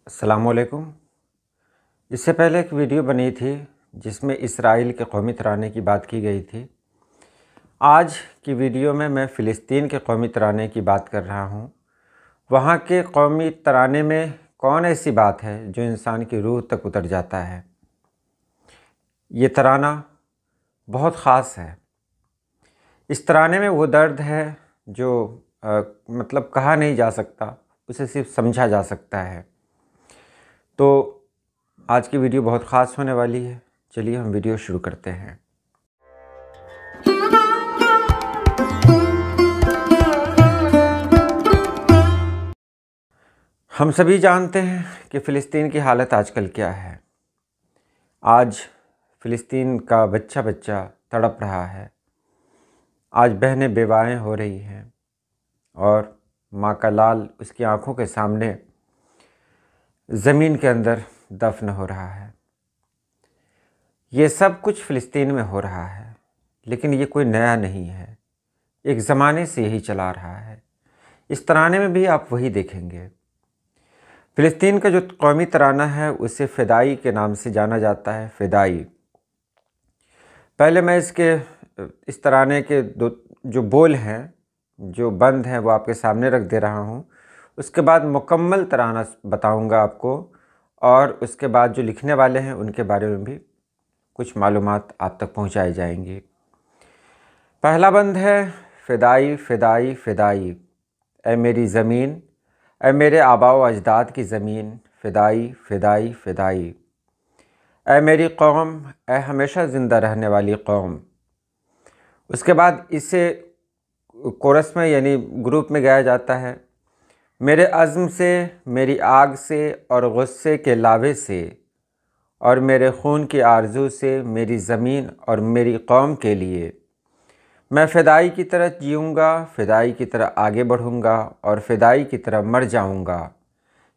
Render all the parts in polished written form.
السلام علیکم۔ اس سے پہلے ایک ویڈیو بنی تھی جس میں اسرائیل کے قومی ترانے کی بات کی گئی تھی۔ آج کی ویڈیو میں فلسطین کے قومی ترانے کی بات کر رہا ہوں۔ وہاں کے قومی ترانے میں کون ایسی بات ہے جو انسان کی روح تک اتر جاتا ہے؟ یہ ترانہ بہت خاص ہے۔ اس ترانے میں وہ درد ہے جو کہا نہیں جا سکتا، اسے صرف سمجھا جا سکتا ہے۔ تو آج کی ویڈیو بہت خاص ہونے والی ہے۔ چلیے ہم ویڈیو شروع کرتے ہیں۔ ہم سبھی جانتے ہیں کہ فلسطین کی حالت آج کل کیا ہے۔ آج فلسطین کا بچہ بچہ تڑپ رہا ہے۔ آج بہنیں بیوائیں ہو رہی ہیں اور ماں کا لال اس کی آنکھوں کے سامنے زمین کے اندر دفن ہو رہا ہے۔ یہ سب کچھ فلسطین میں ہو رہا ہے، لیکن یہ کوئی نیا نہیں ہے، ایک زمانے سے یہی چلا رہا ہے۔ اس ترانے میں بھی آپ وہی دیکھیں گے۔ فلسطین کا جو قومی ترانہ ہے اسے فدائی کے نام سے جانا جاتا ہے، فدائی۔ پہلے میں اس ترانے کے جو بول ہیں، جو بند ہیں، وہ آپ کے سامنے رکھ دے رہا ہوں۔ اس کے بعد مکمل ترانہ بتاؤں گا آپ کو، اور اس کے بعد جو لکھنے والے ہیں ان کے بارے میں بھی کچھ معلومات آپ تک پہنچائی جائیں گی۔ پہلا بند ہے: فدائی فدائی فدائی، اے میری زمین، اے میرے آباء و اجداد کی زمین، فدائی فدائی فدائی، اے میری قوم، اے ہمیشہ زندہ رہنے والی قوم۔ اس کے بعد اسے کورس میں یعنی گروپ میں گایا جاتا ہے: میرے عزم سے، میری آگ سے اور غصے کے لاوے سے اور میرے خون کی آرزو سے میری زمین اور میری قوم کے لیے میں فدائی کی طرح جیوں گا، فدائی کی طرح آگے بڑھوں گا اور فدائی کی طرح مر جاؤں گا،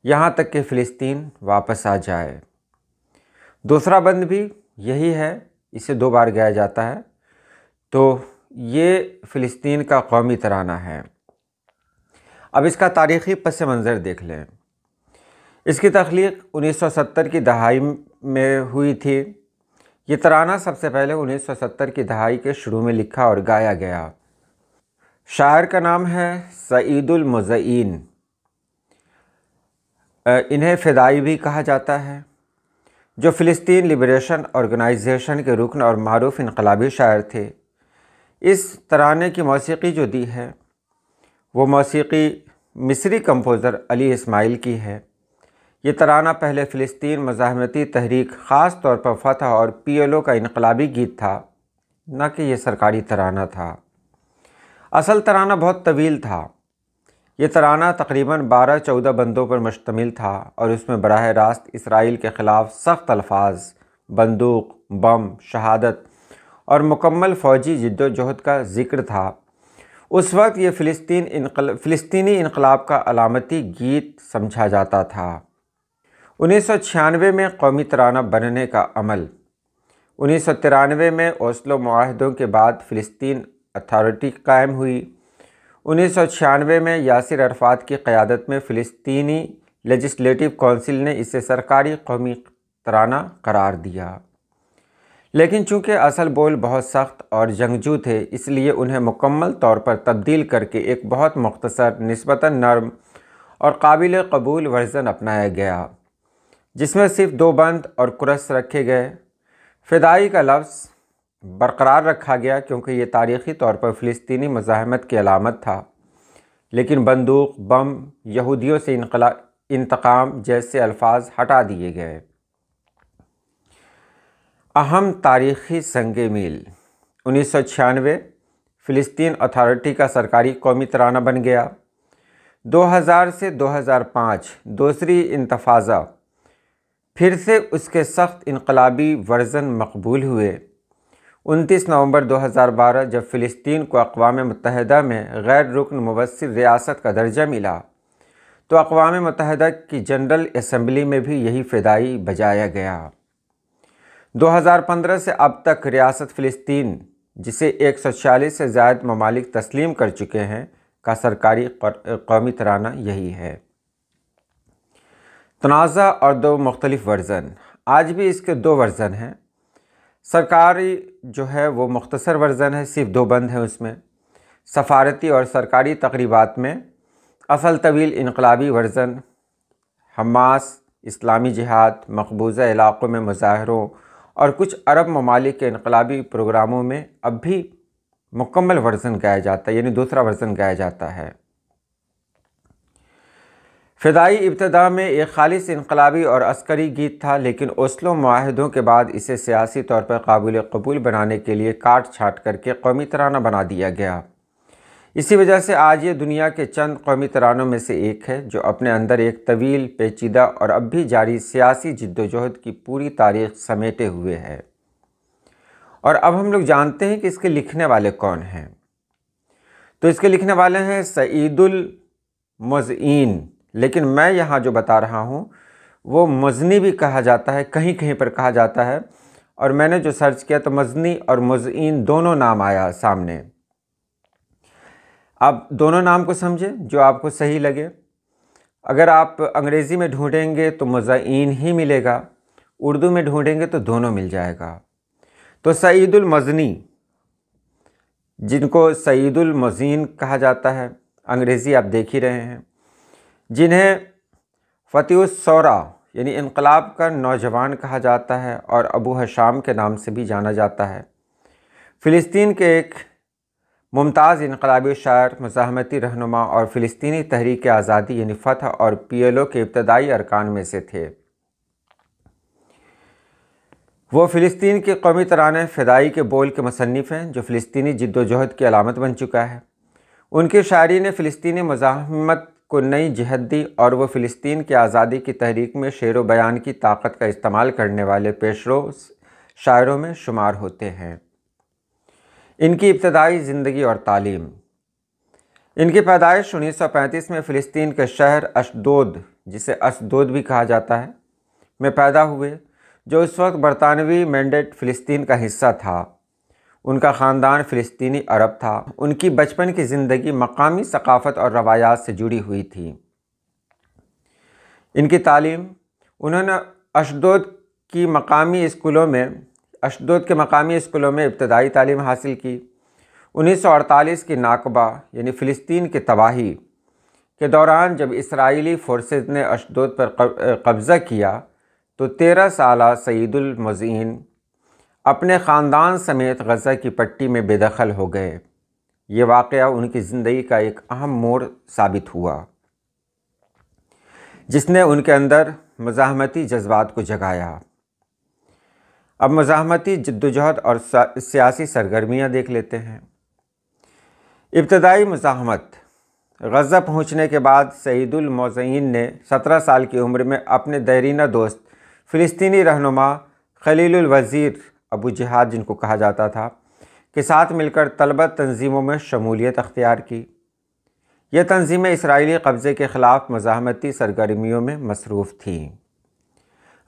یہاں تک کہ فلسطین واپس آ جائے۔ دوسرا بند بھی یہی ہے، اسے 2 بار گایا جاتا ہے۔ تو یہ فلسطین کا قومی ترانہ ہے۔ اب اس کا تاریخی پس منظر دیکھ لیں۔ اس کی تخلیق 1970 کی دہائی میں ہوئی تھی۔ یہ ترانہ سب سے پہلے 1970 کی دہائی کے شروع میں لکھا اور گایا گیا۔ شاعر کا نام ہے سعید المزین۔ انہیں فدائی بھی کہا جاتا ہے، جو فلسطین لبریشن آرگنائزیشن کے رکن اور معروف انقلابی شاعر تھے۔ اس ترانے کی موسیقی جو دی ہے وہ موسیقی مصری کمپوزر علی اسماعیل کی ہے۔ یہ ترانہ پہلے فلسطین مزاحمتی تحریک، خاص طور پر فتح اور PLO کا انقلابی گیت تھا، نہ کہ یہ سرکاری ترانہ تھا۔ اصل ترانہ بہت طویل تھا۔ یہ ترانہ تقریباً 12-14 بندوں پر مشتمل تھا اور اس میں براہ راست اسرائیل کے خلاف سخت الفاظ، بندوق، بم، شہادت اور مکمل فوجی جد و جہد کا ذکر تھا۔ اس وقت یہ فلسطینی انقلاب کا علامتی گیت سمجھا جاتا تھا۔ 1996 میں قومی ترانہ بننے کا عمل۔ 1993 میں اوسلو معاہدوں کے بعد فلسطین اتھارٹی قائم ہوئی۔ 1996 میں یاسر عرفات کی قیادت میں فلسطینی لیجسلیٹو کونسل نے اسے سرکاری قومی ترانہ قرار دیا، لیکن چونکہ اصل بول بہت سخت اور جنگجو تھے، اس لیے انہیں مکمل طور پر تبدیل کر کے ایک بہت مختصر، نسبتاً نرم اور قابل قبول ورژن اپنایا گیا، جس میں صرف 2 بند اور کورس رکھے گئے۔ فدائی کا لفظ برقرار رکھا گیا کیونکہ یہ تاریخی طور پر فلسطینی مزاحمت کی علامت تھا، لیکن بندوق، بم، یہودیوں سے انتقام جیسے الفاظ ہٹا دیے گئے۔ اہم تاریخی سنگ میل: 1996 فلسطین اتھارٹی کا سرکاری قومی ترانہ بن گیا۔ 2000 سے 2005 دوسری انتفاضہ، پھر سے اس کے سخت انقلابی ورژن مقبول ہوئے۔ 29 نومبر 2012 جب فلسطین کو اقوام متحدہ میں غیر رکن مبصر ریاست کا درجہ ملا تو اقوام متحدہ کی جنرل اسمبلی میں بھی یہی فدائی بجایا گیا۔ 2015 سے اب تک ریاست فلسطین، جسے 140 سے زائد ممالک تسلیم کر چکے ہیں، کا سرکاری قومی ترانہ یہی ہے۔ تنازع اور دو مختلف ورژن۔ آج بھی اس کے دو ورژن ہیں۔ سرکاری جو ہے وہ مختصر ورژن ہے، صرف 2 بند ہیں اس میں۔ سفارتی اور سرکاری تقریبات میں اصل طویل انقلابی ورژن حماس، اسلامی جہاد، مقبوضہ علاقوں میں مظاہروں اور کچھ عرب ممالک کے انقلابی پروگراموں میں اب بھی مکمل ورژن گایا جاتا ہے، یعنی دوسرا ورژن گایا جاتا ہے۔ فدائی ابتدا میں ایک خالص انقلابی اور عسکری گیت تھا، لیکن اوسلو معاہدوں کے بعد اسے سیاسی طور پر قابل قبول بنانے کے لیے کاٹ چھانٹ کر کے قومی ترانہ بنا دیا گیا۔ اسی وجہ سے آج یہ دنیا کے چند قومی ترانوں میں سے ایک ہے جو اپنے اندر ایک طویل، پیچیدہ اور اب بھی جاری سیاسی جدوجہد کی پوری تاریخ سمیٹے ہوئے ہے۔ اور اب ہم لوگ جانتے ہیں کہ اس کے لکھنے والے کون ہیں۔ تو اس کے لکھنے والے ہیں سعید المزئین، لیکن میں یہاں جو بتا رہا ہوں وہ مزنی بھی کہا جاتا ہے، کہیں کہیں پر کہا جاتا ہے، اور میں نے جو سرچ کیا تو مزنی اور مزئین دونوں نام آیا سامنے۔ آپ دونوں نام کو سمجھیں جو آپ کو صحیح لگے۔ اگر آپ انگریزی میں ڈھونڈیں گے تو مزئین ہی ملے گا، اردو میں ڈھونڈیں گے تو دونوں مل جائے گا۔ تو سعید المزنی، جن کو سعید المزین کہا جاتا ہے، انگریزی آپ دیکھ ہی رہے ہیں، جنہیں فتح الثورہ یعنی انقلاب کا نوجوان کہا جاتا ہے اور ابو حشام کے نام سے بھی جانا جاتا ہے، فلسطین کے ایک ممتاز انقلابی شاعر، مزاحمتی رہنما اور فلسطینی تحریک آزادی یعنی فتح اور PLO کے ابتدائی ارکان میں سے تھے۔ وہ فلسطین کے قومی ترانے فدائی کے بول کے مصنف ہیں جو فلسطینی جد و جہد کی علامت بن چکا ہے۔ ان کی شاعری نے فلسطینی مزاحمت کو نئی جہت دی اور وہ فلسطین کی آزادی کی تحریک میں شعر و بیان کی طاقت کا استعمال کرنے والے پیشرو شاعروں میں شمار ہوتے ہیں۔ ان کی ابتدائی زندگی اور تعلیم۔ ان کی پیدائش 1935 میں فلسطین کے شہر اشدود، جسے اسدود بھی کہا جاتا ہے، میں پیدا ہوئے، جو اس وقت برطانوی مینڈیٹ فلسطین کا حصہ تھا۔ ان کا خاندان فلسطینی عرب تھا۔ ان کی بچپن کی زندگی مقامی ثقافت اور روایات سے جڑی ہوئی تھی۔ ان کی تعلیم، انہوں نے اشدود کے مقامی اسکولوں میں ابتدائی تعلیم حاصل کی۔ 1948 کی ناکبہ یعنی فلسطین کی تباہی کے دوران جب اسرائیلی فورسز نے اشدود پر قبضہ کیا تو 13 سالہ سعید المزئین اپنے خاندان سمیت غزہ کی پٹی میں بے دخل ہو گئے۔ یہ واقعہ ان کی زندگی کا ایک اہم موڑ ثابت ہوا، جس نے ان کے اندر مزاحمتی جذبات کو جگایا۔ اب مزاحمتی جدوجہد اور سیاسی سرگرمیاں دیکھ لیتے ہیں۔ ابتدائی مزاحمت۔ غزہ پہنچنے کے بعد سعید المزئین نے 17 سال کی عمر میں اپنے دیرینہ دوست فلسطینی رہنما خلیل الوزیر ابو جہاد، جن کو کہا جاتا تھا، کے ساتھ مل کر طلبہ تنظیموں میں شمولیت اختیار کی۔ یہ تنظیمیں اسرائیلی قبضے کے خلاف مزاحمتی سرگرمیوں میں مصروف تھیں۔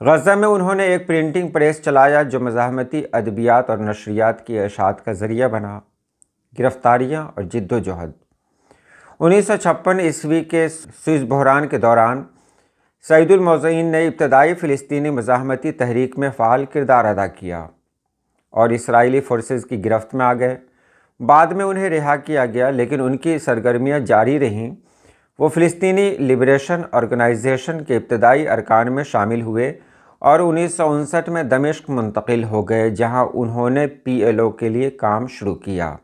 غزہ میں انہوں نے ایک پرنٹنگ پریس چلایا جو مزاحمتی ادبیات اور نشریات کی اشاعت کا ذریعہ بنا۔ گرفتاریاں اور جد و جہد۔ 1956 عیسوی کے سوئس بحران کے دوران سعید المزئین نے ابتدائی فلسطینی مزاحمتی تحریک میں فعال کردار ادا کیا اور اسرائیلی فورسز کی گرفت میں آ گئے۔ بعد میں انہیں رہا کیا گیا، لیکن ان کی سرگرمیاں جاری رہیں۔ وہ فلسطینی لبریشن آرگنائزیشن کے ابتدائی ارکان میں شامل ہوئے اور 1959 میں دمشق منتقل ہو گئے، جہاں انہوں نے PLO کے لیے کام شروع کیا۔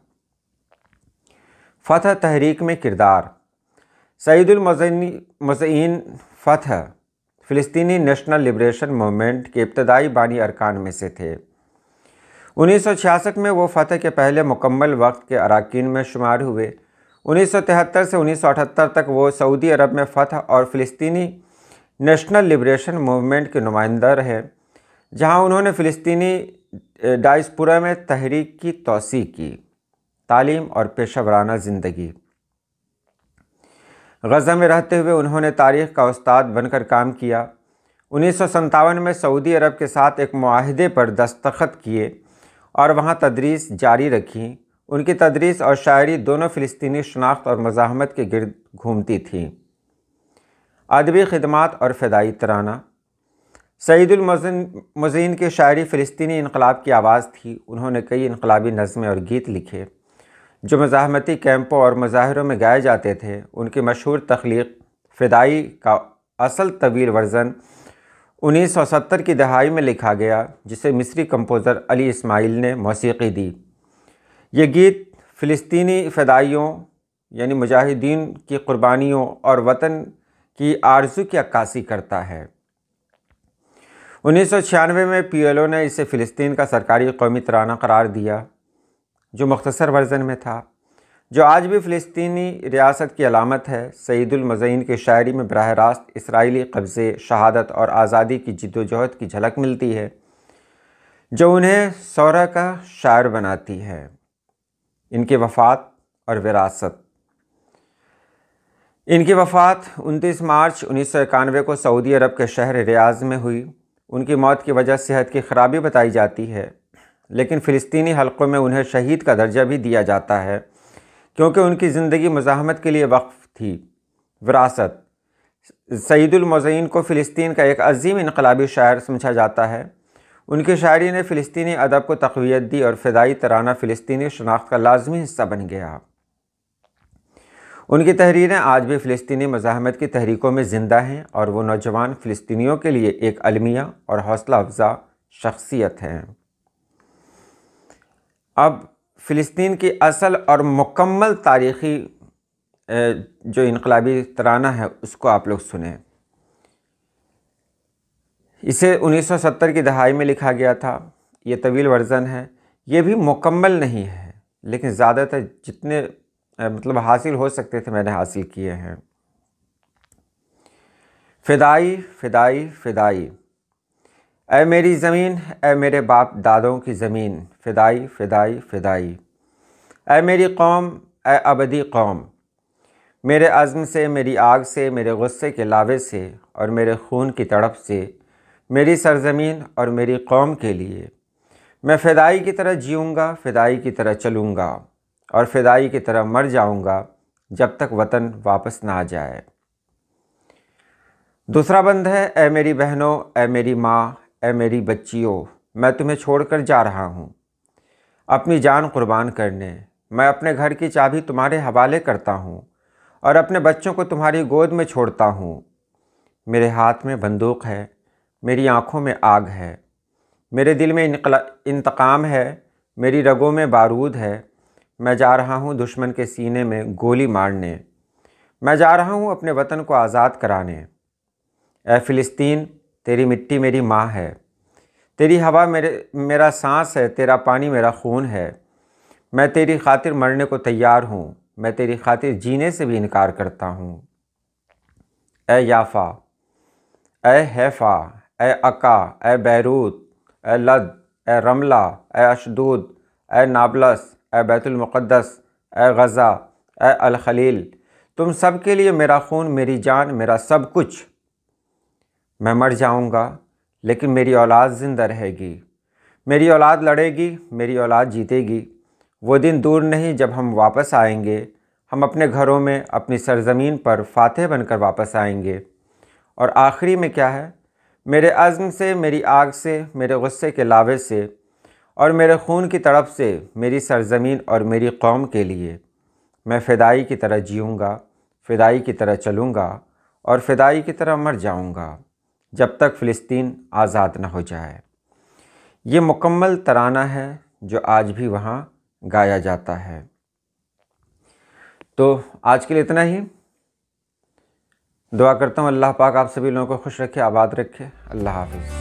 فتح تحریک میں کردار۔ سعید المزئین فتح فلسطینی نیشنل لبریشن موومنٹ کے ابتدائی بانی ارکان میں سے تھے۔ 1966 میں وہ فتح کے پہلے مکمل وقت کے اراکین میں شمار ہوئے۔ 1973 سے 1978 تک وہ سعودی عرب میں فتح اور فلسطینی نیشنل لبریشن موومنٹ کے نمائندہ رہے، جہاں انہوں نے فلسطینی ڈائسپورا میں تحریک کی توسیع کی۔ تعلیم اور پیشہ ورانہ زندگی۔ غزہ میں رہتے ہوئے انہوں نے تاریخ کا استاد بن کر کام کیا۔ 1957 میں سعودی عرب کے ساتھ ایک معاہدے پر دستخط کیے اور وہاں تدریس جاری رکھی۔ ان کی تدریس اور شاعری دونوں فلسطینی شناخت اور مزاحمت کے گرد گھومتی تھیں۔ ادبی خدمات اور فدائی ترانہ۔ سعید المزین کی شاعری فلسطینی انقلاب کی آواز تھی۔ انہوں نے کئی انقلابی نظمیں اور گیت لکھے جو مزاحمتی کیمپوں اور مظاہروں میں گائے جاتے تھے۔ ان کی مشہور تخلیق فدائی کا اصل طویل ورژن 1970 کی دہائی میں لکھا گیا، جسے مصری کمپوزر علی اسماعیل نے موسیقی دی۔ یہ گیت فلسطینی فدائیوں یعنی مجاہدین کی قربانیوں اور وطن کی آرزو کی عکاسی کرتا ہے۔ 1996 میں PLO نے اسے فلسطین کا سرکاری قومی ترانہ قرار دیا، جو مختصر ورژن میں تھا، جو آج بھی فلسطینی ریاست کی علامت ہے۔ سعید المزین کی شاعری میں براہ راست اسرائیلی قبضے، شہادت اور آزادی کی جدوجہد کی جھلک ملتی ہے، جو انہیں سورہ کا شاعر بناتی ہے۔ ان کی وفات اور وراثت۔ ان کی وفات 29 مارچ 1991 کو سعودی عرب کے شہر ریاض میں ہوئی۔ ان کی موت کی وجہ صحت کی خرابی بتائی جاتی ہے، لیکن فلسطینی حلقوں میں انہیں شہید کا درجہ بھی دیا جاتا ہے، کیونکہ ان کی زندگی مزاحمت کے لیے وقف تھی۔ وراثت۔ سعید المزین کو فلسطین کا ایک عظیم انقلابی شاعر سمجھا جاتا ہے۔ ان کی شاعری نے فلسطینی ادب کو تقویت دی اور فدائی ترانہ فلسطینی شناخت کا لازمی حصہ بن گیا۔ ان کی تحریریں آج بھی فلسطینی مزاحمت کی تحریکوں میں زندہ ہیں اور وہ نوجوان فلسطینیوں کے لیے ایک المیہ اور حوصلہ افزا شخصیت ہیں۔ اب فلسطین کی اصل اور مکمل تاریخی جو انقلابی ترانہ ہے اس کو آپ لوگ سنیں۔ اسے 1970 کی دہائی میں لکھا گیا تھا۔ یہ طویل ورژن ہے، یہ بھی مکمل نہیں ہے، لیکن زیادہ تر جتنے حاصل ہو سکتے تھے میں نے حاصل کیے ہیں۔ فدائی فدائی فدائی، اے میری زمین، اے میرے باپ دادوں کی زمین، فدائی فدائی فدائی، اے میری قوم، اے ابدی قوم، میرے عزم سے، میری آگ سے، میرے غصے کے لاوے سے اور میرے خون کی تڑپ سے، میری سرزمین اور میری قوم کے لیے میں فدائی کی طرح جیوں گا، فدائی کی طرح چلوں گا اور فدائی کی طرح مر جاؤں گا جب تک وطن واپس نہ آ جائے۔ دوسرا بند ہے، اے میری بہنوں، اے میری ماں، اے میری بچیوں، میں تمہیں چھوڑ کر جا رہا ہوں اپنی جان قربان کرنے۔ میں اپنے گھر کی چابی تمہارے حوالے کرتا ہوں اور اپنے بچوں کو تمہاری گود میں چھوڑتا ہوں۔ میرے ہاتھ میں بندوق ہے، میری آنکھوں میں آگ ہے، میرے دل میں انتقام ہے، میری رگوں میں بارود ہے۔ میں جا رہا ہوں دشمن کے سینے میں گولی مارنے، میں جا رہا ہوں اپنے وطن کو آزاد کرانے۔ اے فلسطین، تیری مٹی میری ماں ہے، تیری ہوا میرا سانس ہے، تیرا پانی میرا خون ہے۔ میں تیری خاطر مرنے کو تیار ہوں، میں تیری خاطر جینے سے بھی انکار کرتا ہوں۔ اے یافا، اے حیفا، اے عکا، اے بیروت، اے لد، اے رملہ، اے اشدود، اے نابلس، اے بیت المقدس، اے غزہ، اے الخلیل، تم سب کے لیے میرا خون، میری جان، میرا سب کچھ۔ میں مر جاؤں گا لیکن میری اولاد زندہ رہے گی، میری اولاد لڑے گی، میری اولاد جیتے گی۔ وہ دن دور نہیں جب ہم واپس آئیں گے، ہم اپنے گھروں میں، اپنی سرزمین پر فاتح بن کر واپس آئیں گے۔ اور آخری میں کیا ہے؟ میرے عزم سے، میری آگ سے، میرے غصے کے لاوے سے اور میرے خون کی تڑپ سے، میری سرزمین اور میری قوم کے لیے میں فدائی کی طرح جیوں گا، فدائی کی طرح چلوں گا اور فدائی کی طرح مر جاؤں گا جب تک فلسطین آزاد نہ ہو جائے۔ یہ مکمل ترانہ ہے جو آج بھی وہاں گایا جاتا ہے۔ تو آج کے لیے اتنا ہی۔ دعا کرتا ہوں اللہ پاک آپ سبھی لوگوں کو خوش رکھے، آباد رکھے۔ اللہ حافظ۔